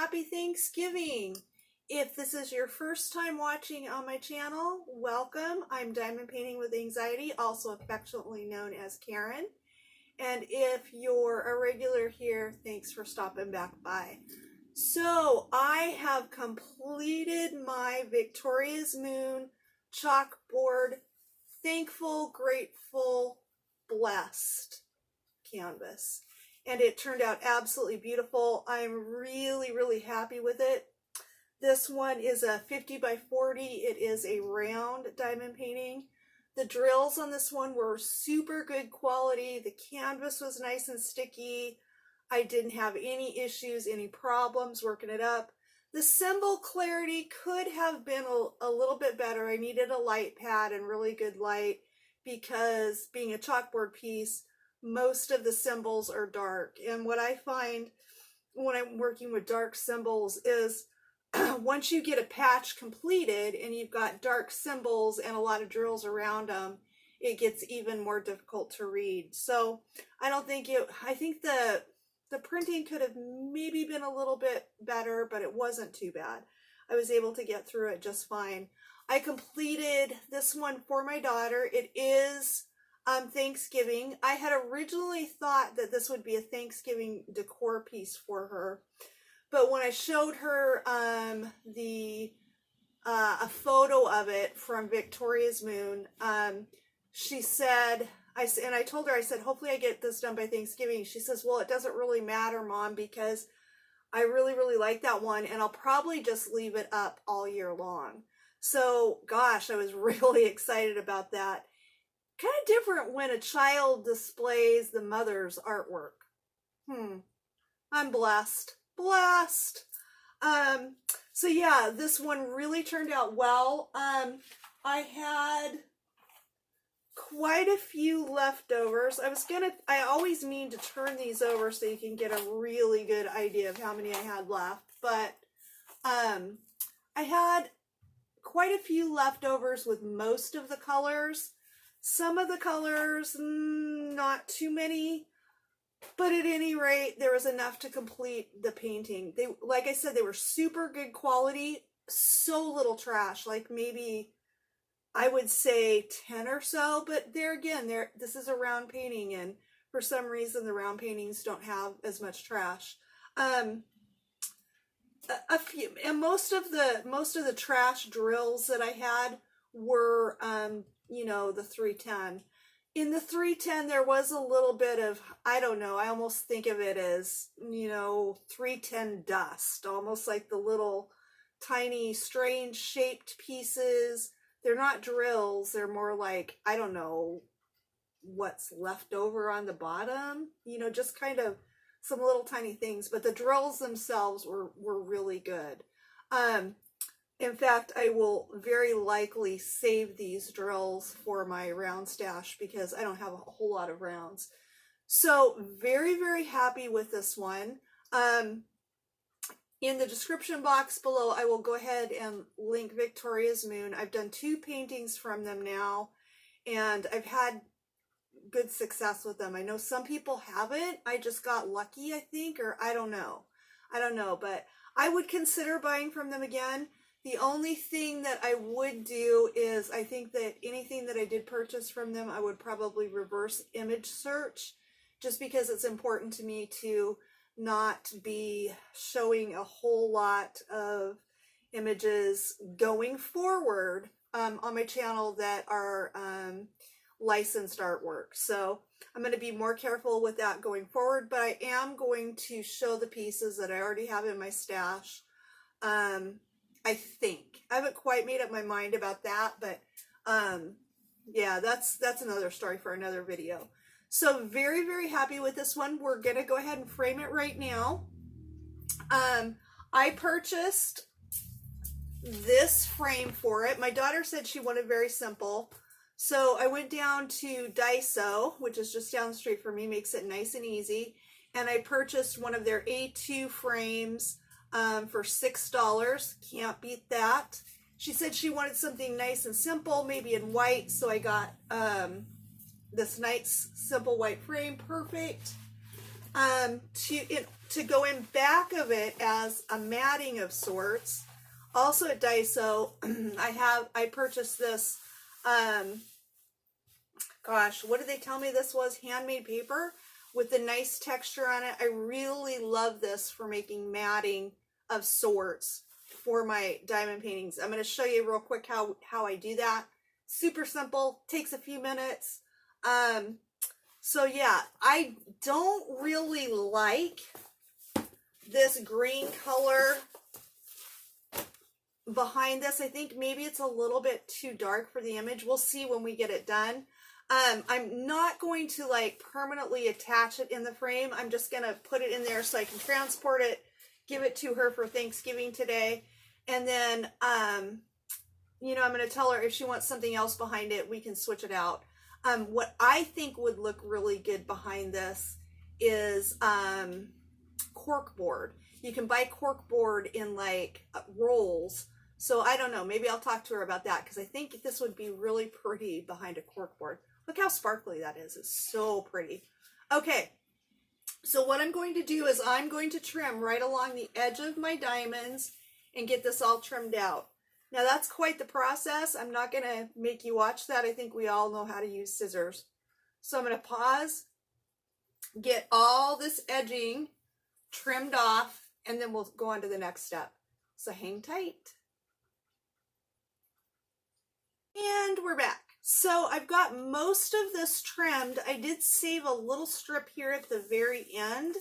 happy Thanksgiving. If this is your first time watching on my channel, welcome. I'm Diamond Painting with Anxiety, also affectionately known as Karen. And if you're a regular here, thanks for stopping back by. So I have completed my Victoria's Moon chalkboard Thankful, Grateful, Blessed canvas. And it turned out absolutely beautiful. I'm really happy with it. This one is a 50 by 40. It is a round diamond painting. The drills on this one were super good quality. The canvas was nice and sticky. I didn't have any issues, any problems working it up. The symbol clarity could have been a little bit better. I needed a light pad and really good light because being a chalkboard piece, most of the symbols are dark. And what I find when I'm working with dark symbols is once you get a patch completed and you've got dark symbols and a lot of drills around them, it gets even more difficult to read. So I think the printing could have maybe been a little bit better, but it wasn't too bad. I was able to get through it just fine. I completed this one for my daughter. It is Thanksgiving. I had originally thought that this would be a Thanksgiving decor piece for her, but when I showed her a photo of it from Victoria's Moon, she said, and I told her, I said, hopefully I get this done by Thanksgiving. She says, well, it doesn't really matter, Mom, because I really like that one, and I'll probably just leave it up all year long. So, gosh, I was really excited about that. Kind of different when a child displays the mother's artwork. I'm blessed. So yeah, this one really turned out well. I had quite a few leftovers. I always mean to turn these over so you can get a really good idea of how many I had left, but I had quite a few leftovers with most of the colors. Some of the colors, not too many, but at any rate, there was enough to complete the painting. Like I said, they were super good quality, so little trash, like maybe I would say 10 or so, but this is a round painting, and for some reason the round paintings don't have as much trash. A few, and most of the trash drills that I had were the 310. In the 310 there was a little bit of, I don't know, I almost think of it as 310 dust, almost like the little tiny strange shaped pieces. They're not drills, they're more like, I don't know what's left over on the bottom, just kind of some little tiny things, but the drills themselves were really good. In fact, I will very likely save these drills for my round stash because I don't have a whole lot of rounds. So very happy with this one. In the description box below, I will go ahead and link Victoria's Moon. I've done 2 paintings from them now, and I've had good success with them. I know some people haven't. I just got lucky, I think, or I don't know, but I would consider buying from them again. The only thing that I would do is, I think that anything that I did purchase from them, I would probably reverse image search, just because it's important to me to not be showing a whole lot of images going forward on my channel that are licensed artwork. So I'm going to be more careful with that going forward, but I am going to show the pieces that I already have in my stash. I think. I haven't quite made up my mind about that, but yeah, that's another story for another video. So very happy with this one. We're gonna go ahead and frame it right now. I purchased this frame for it. My daughter said she wanted very simple, so I went down to Daiso, which is just down the street from me, makes it nice and easy, and I purchased one of their A2 frames for $6. Can't beat that. She said she wanted something nice and simple, maybe in white, so I got this nice simple white frame. Perfect. to go in back of it as a matting of sorts. Also at Daiso, I purchased this, gosh, what did they tell me this was? Handmade paper with the nice texture on it. I really love this for making matting of sorts for my diamond paintings. I'm going to show you real quick how I do that. Super simple, takes a few minutes. So yeah, I don't really like this green color behind this. I think maybe it's a little bit too dark for the image. We'll see when we get it done. I'm not going to like permanently attach it in the frame. I'm just going to put it in there so I can transport it, give it to her for Thanksgiving today. And then, you know, I'm going to tell her if she wants something else behind it, we can switch it out. What I think would look really good behind this is corkboard. You can buy corkboard in like rolls. So I don't know, maybe I'll talk to her about that because I think this would be really pretty behind a corkboard. Look how sparkly that is. It's so pretty. Okay, so what I'm going to do is I'm going to trim right along the edge of my diamonds and get this all trimmed out. Now that's quite the process. I'm not going to make you watch that. I think we all know how to use scissors. So I'm going to pause, get all this edging trimmed off, and then we'll go on to the next step. So hang tight. And we're back. So I've got most of this trimmed. I did save a little strip here at the very end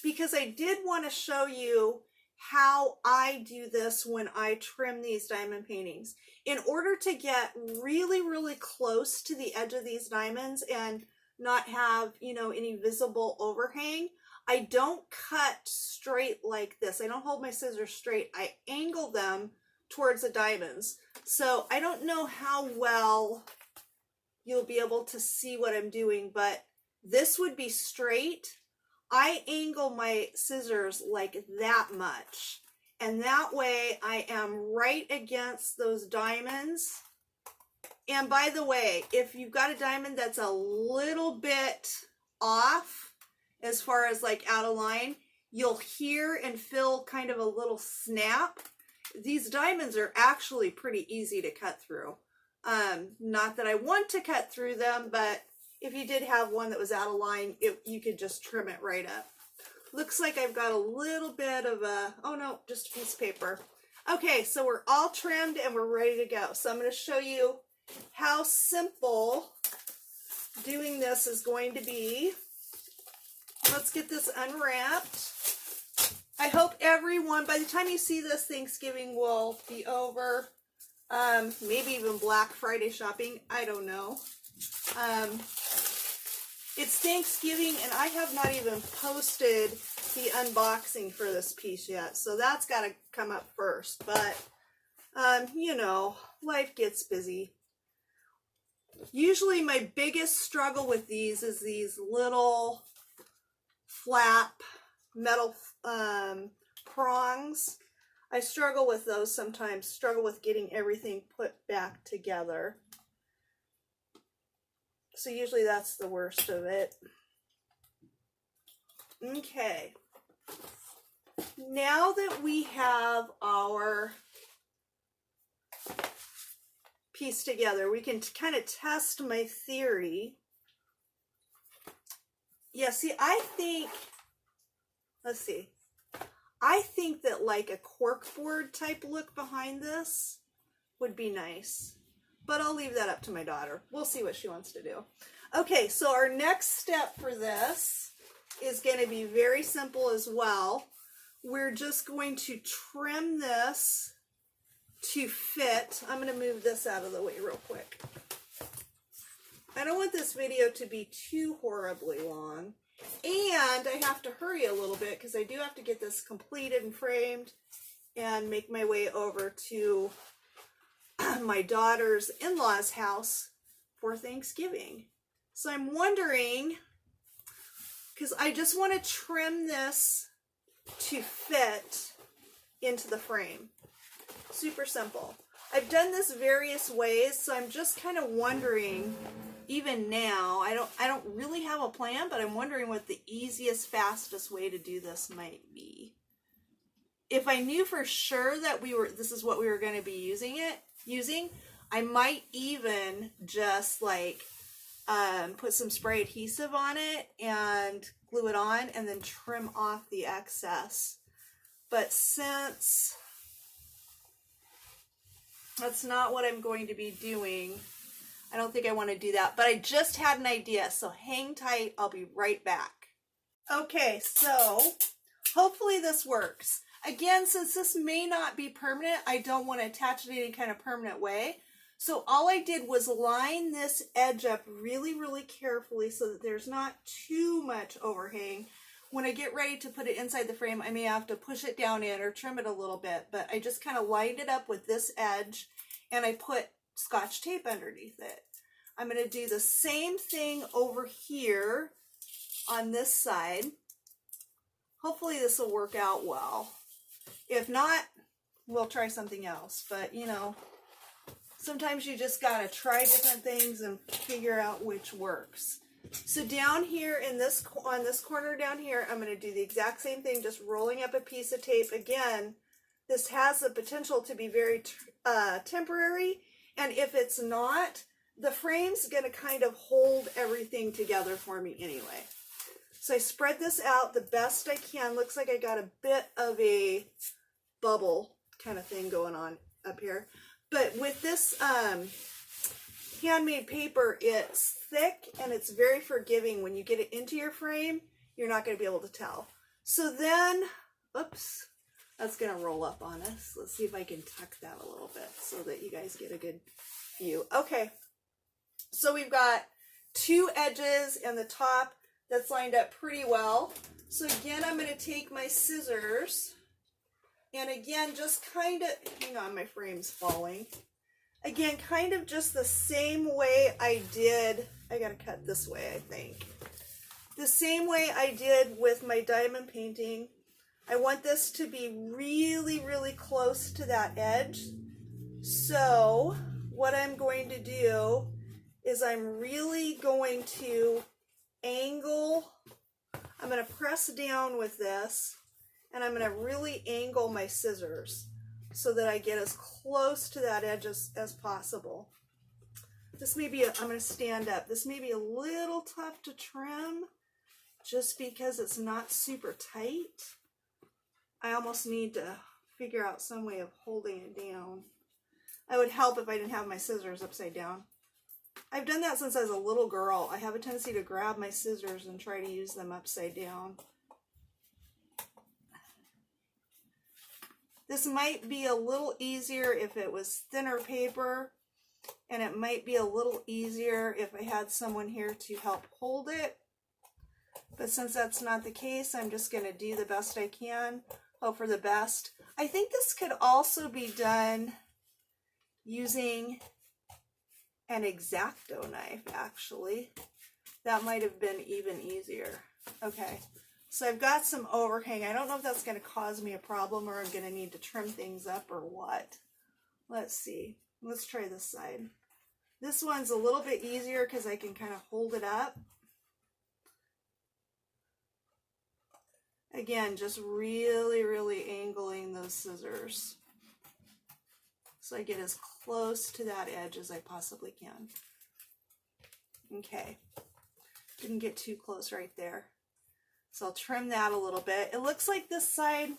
because I did want to show you how I do this when I trim these diamond paintings. In order to get really, really close to the edge of these diamonds and not have, you know, any visible overhang, I don't cut straight like this. I don't hold my scissors straight. I angle them towards the diamonds. So I don't know how well you'll be able to see what I'm doing, but this would be straight. I angle my scissors like that much. And that way I am right against those diamonds. And by the way, if you've got a diamond that's a little bit off, as far as like out of line, you'll hear and feel kind of a little snap. These diamonds are actually pretty easy to cut through. Not that I want to cut through them, but if you did have one that was out of line, you could just trim it right up. Looks like I've got a little bit of a, oh no, just a piece of paper. Okay, so we're all trimmed and we're ready to go. So I'm going to show you how simple doing this is going to be. Let's get this unwrapped. I hope everyone, by the time you see this, Thanksgiving will be over. Maybe even Black Friday shopping. I don't know. It's Thanksgiving and I have not even posted the unboxing for this piece yet. So that's got to come up first. But, you know, life gets busy. Usually my biggest struggle with these is these little flap metal prongs. I struggle with those sometimes, struggle with getting everything put back together. So usually that's the worst of it. Okay. Now that we have our piece together, we can kind of test my theory. Yeah, see, I think, let's see. I think that like a corkboard type look behind this would be nice. But I'll leave that up to my daughter. We'll see what she wants to do. Okay, so our next step for this is going to be very simple as well. We're just going to trim this to fit. I'm going to move this out of the way real quick. I don't want this video to be too horribly long. And I have to hurry a little bit because I do have to get this completed and framed and make my way over to my daughter's in-laws house for Thanksgiving. So I'm wondering, because I just want to trim this to fit into the frame. Super simple. I've done this various ways, so I'm just kind of wondering even now, I don't really have a plan, but I'm wondering what the easiest, fastest way to do this might be. If I knew for sure that this is what we were going to be using, I might even just like put some spray adhesive on it and glue it on and then trim off the excess. But since that's not what I'm going to be doing, I don't think I want to do that. But I just had an idea, so hang tight. I'll be right back. Okay, so hopefully this works. Again, since this may not be permanent, I don't want to attach it in any kind of permanent way. So all I did was line this edge up really, really carefully so that there's not too much overhang. When I get ready to put it inside the frame, I may have to push it down in or trim it a little bit, but I just kind of lined it up with this edge and I put Scotch tape underneath it. I'm going to do the same thing over here on this side. Hopefully this will work out well. If not, we'll try something else, but you know, sometimes you just gotta try different things and figure out which works. So down here on this corner down here, I'm going to do the exact same thing, just rolling up a piece of tape. Again, this has the potential to be very temporary, and if it's not, the frame's going to kind of hold everything together for me anyway. So I spread this out the best I can. Looks like I got a bit of a bubble kind of thing going on up here. But with this handmade paper, it's thick and it's very forgiving. When you get it into your frame, you're not going to be able to tell. So then, oops, that's going to roll up on us. Let's see if I can tuck that a little bit so that you guys get a good view. Okay, so we've got two edges and the top that's lined up pretty well. So again, I'm going to take my scissors and again, just kind of, hang on, my frame's falling. Again, kind of just the same way I did, I gotta cut this way, I think. The same way I did with my diamond painting. I want this to be really, really close to that edge. So what I'm going to do is I'm really going to angle, I'm going to press down with this, and I'm going to really angle my scissors so that I get as close to that edge as possible. This may be, I'm going to stand up. This may be a little tough to trim just because it's not super tight. I almost need to figure out some way of holding it down. It would help if I didn't have my scissors upside down. I've done that since I was a little girl. I have a tendency to grab my scissors and try to use them upside down. This might be a little easier if it was thinner paper, and it might be a little easier if I had someone here to help hold it. But since that's not the case, I'm just going to do the best I can, hope for the best. I think this could also be done using an X-Acto knife, actually. That might have been even easier. Okay. So I've got some overhang. I don't know if that's going to cause me a problem or I'm going to need to trim things up or what. Let's see. Let's try this side. This one's a little bit easier because I can kind of hold it up. Again, just really, really angling those scissors so I get as close to that edge as I possibly can. Okay. Didn't get too close right there. So I'll trim that a little bit. It looks like this side,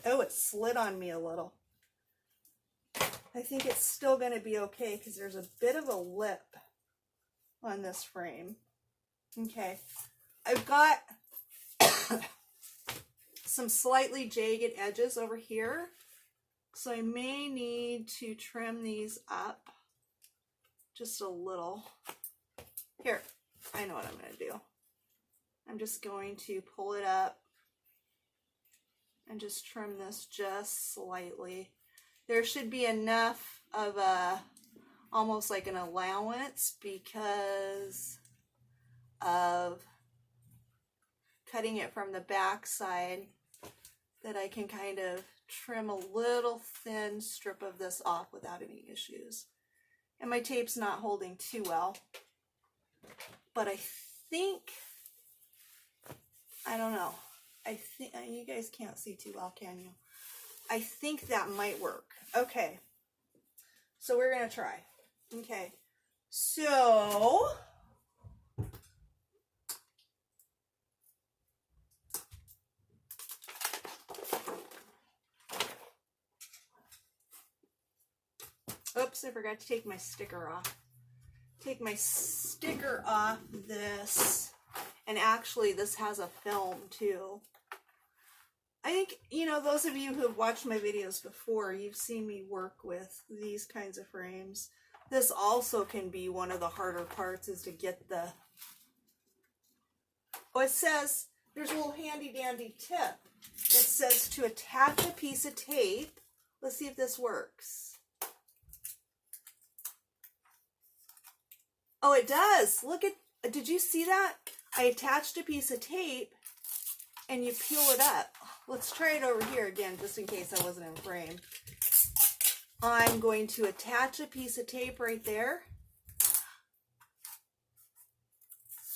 oh, it slid on me a little. I think it's still going to be okay because there's a bit of a lip on this frame. Okay, I've got some slightly jagged edges over here, so I may need to trim these up just a little. Here, I know what I'm going to do. I'm just going to pull it up and just trim this just slightly. There should be enough of a, almost like an allowance because of cutting it from the back side that I can kind of trim a little thin strip of this off without any issues. And my tape's not holding too well. But I think, I don't know. I think, you guys can't see too well, can you? I think that might work. Okay. So we're going to try. Okay. So, oops, I forgot to take my sticker off. Take my sticker off this. And actually, this has a film too. I think, you know, those of you who have watched my videos before, you've seen me work with these kinds of frames. This also can be one of the harder parts, is to get the... Oh, it says, there's a little handy dandy tip. It says to attach a piece of tape. Let's see if this works. Oh, it does. Look at, did you see that? I attached a piece of tape and you peel it up. Let's try it over here again, just in case I wasn't in frame. I'm going to attach a piece of tape right there.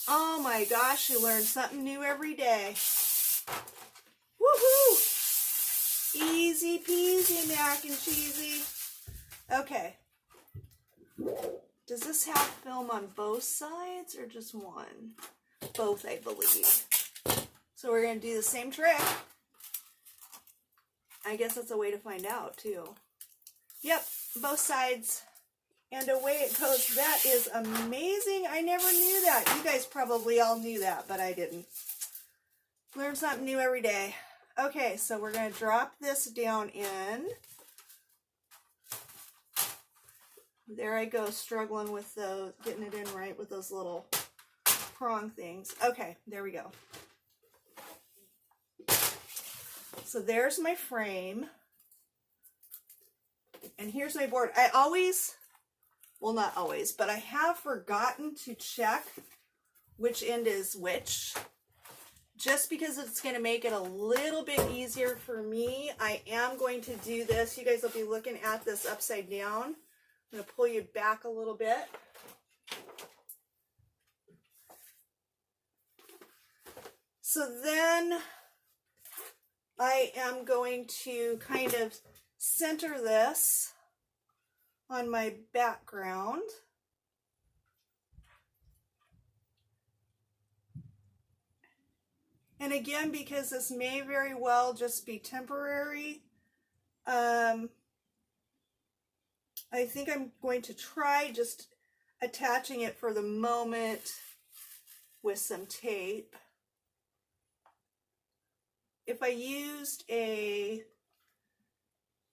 Oh my gosh, you learn something new every day. Woohoo! Easy peasy, mac and cheesy. Okay. Does this have film on both sides or just one? Both, I believe. So we're going to do the same trick. I guess that's a way to find out too. Yep, both sides. And away it goes. That is amazing. I never knew that. You guys probably all knew that, but I didn't. Learn something new every day. Okay, so we're going to drop this down in. There I go, struggling with those, getting it in right with those little prong things. Okay, there we go. So there's my frame. And here's my board. I always, well, not always, but I have forgotten to check which end is which. Just because it's going to make it a little bit easier for me, I am going to do this. You guys will be looking at this upside down. I'm going to pull you back a little bit. So then I am going to kind of center this on my background. And again, because this may very well just be temporary, I think I'm going to try just attaching it for the moment with some tape. If I used a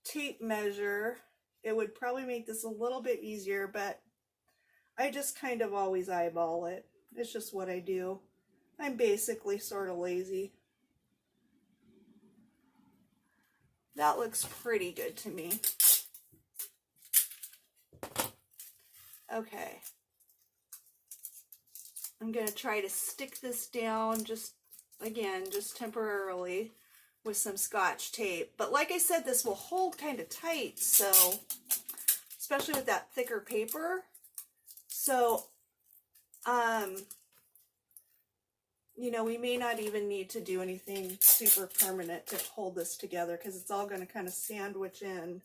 tape measure, it would probably make this a little bit easier, but I just kind of always eyeball it. It's just what I do. I'm basically sort of lazy. That looks pretty good to me. Okay. I'm going to try to stick this down just, again, just temporarily with some Scotch tape. But like I said, this will hold kind of tight, so, especially with that thicker paper. So, you know, we may not even need to do anything super permanent to hold this together, because it's all going to kind of sandwich in,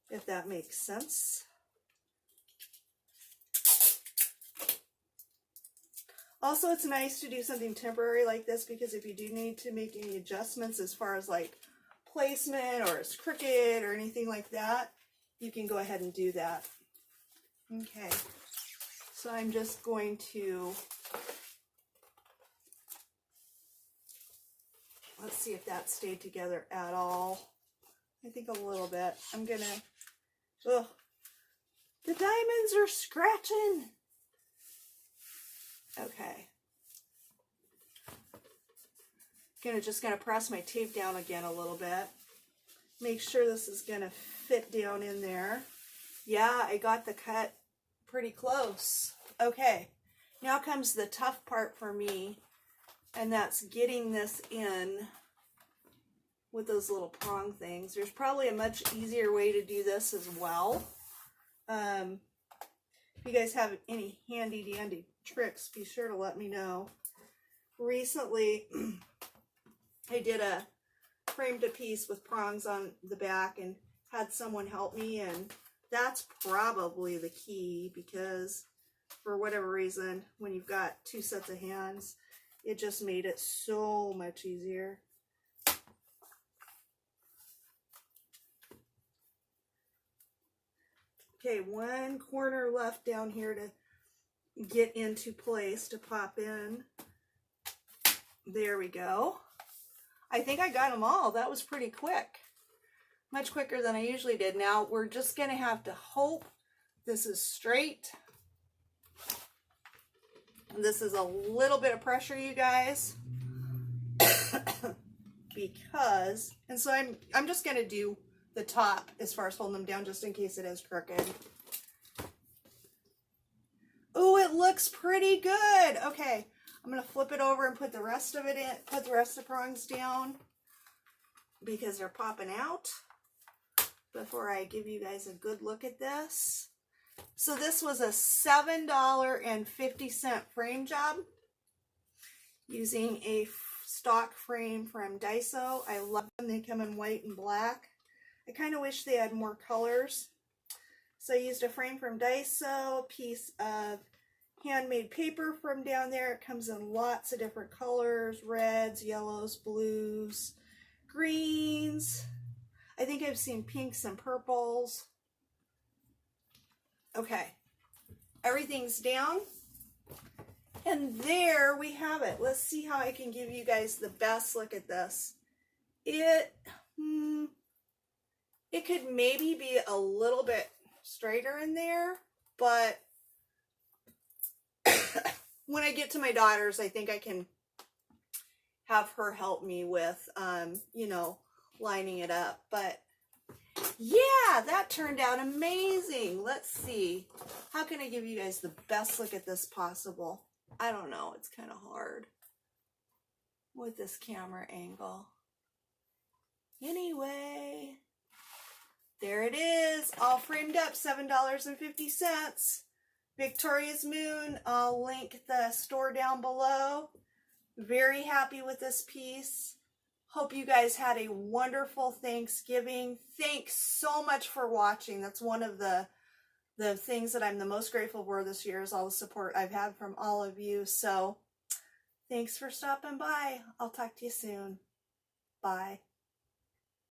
if that makes sense. Also, it's nice to do something temporary like this, because if you do need to make any adjustments as far as like placement or it's crooked or anything like that, you can go ahead and do that. Okay, so I'm just going to, let's see if that stayed together at all. I think a little bit. I'm gonna, ugh, the diamonds are scratching. Okay. Just gonna press my tape down again a little bit. Make sure this is gonna fit down in there. Yeah, I got the cut pretty close. Okay, now comes the tough part for me, and that's getting this in with those little prong things. There's probably a much easier way to do this as well, If you guys have any handy dandy tricks, be sure to let me know. Recently, I did a framed a piece with prongs on the back and had someone help me, and that's probably the key, because for whatever reason, when you've got two sets of hands, it just made it so much easier. Okay, one corner left down here to get into place, to pop in. There we go. I think I got them all. That was pretty quick. Much quicker than I usually did. Now we're just going to have to hope this is straight. And this is a little bit of pressure, you guys. Because, and so I'm just going to do the top as far as holding them down, just in case it is crooked. Oh, it looks pretty good. Okay, I'm going to flip it over and put the rest of it in, put the rest of the prongs down, because they're popping out, before I give you guys a good look at this. So this was a $7.50 frame job using a stock frame from Daiso. I love them. They come in white and black. I kind of wish they had more colors. So I used a frame from Daiso, a piece of handmade paper from down there. It comes in lots of different colors: reds, yellows, blues, greens. I think I've seen pinks and purples. Okay, everything's down. And there we have it. Let's see how I can give you guys the best look at this. It could maybe be a little bit straighter in there, but when I get to my daughters, I think I can have her help me with, you know, lining it up. But yeah, that turned out amazing. Let's see. How can I give you guys the best look at this possible? I don't know. It's kind of hard with this camera angle. Anyway, there it is, all framed up, $7.50. Victoria's Moon. I'll link the store down below. Very happy with this piece. Hope you guys had a wonderful Thanksgiving. Thanks so much for watching. That's one of the things that I'm the most grateful for this year, is all the support I've had from all of you. So thanks for stopping by. I'll talk to you soon. Bye.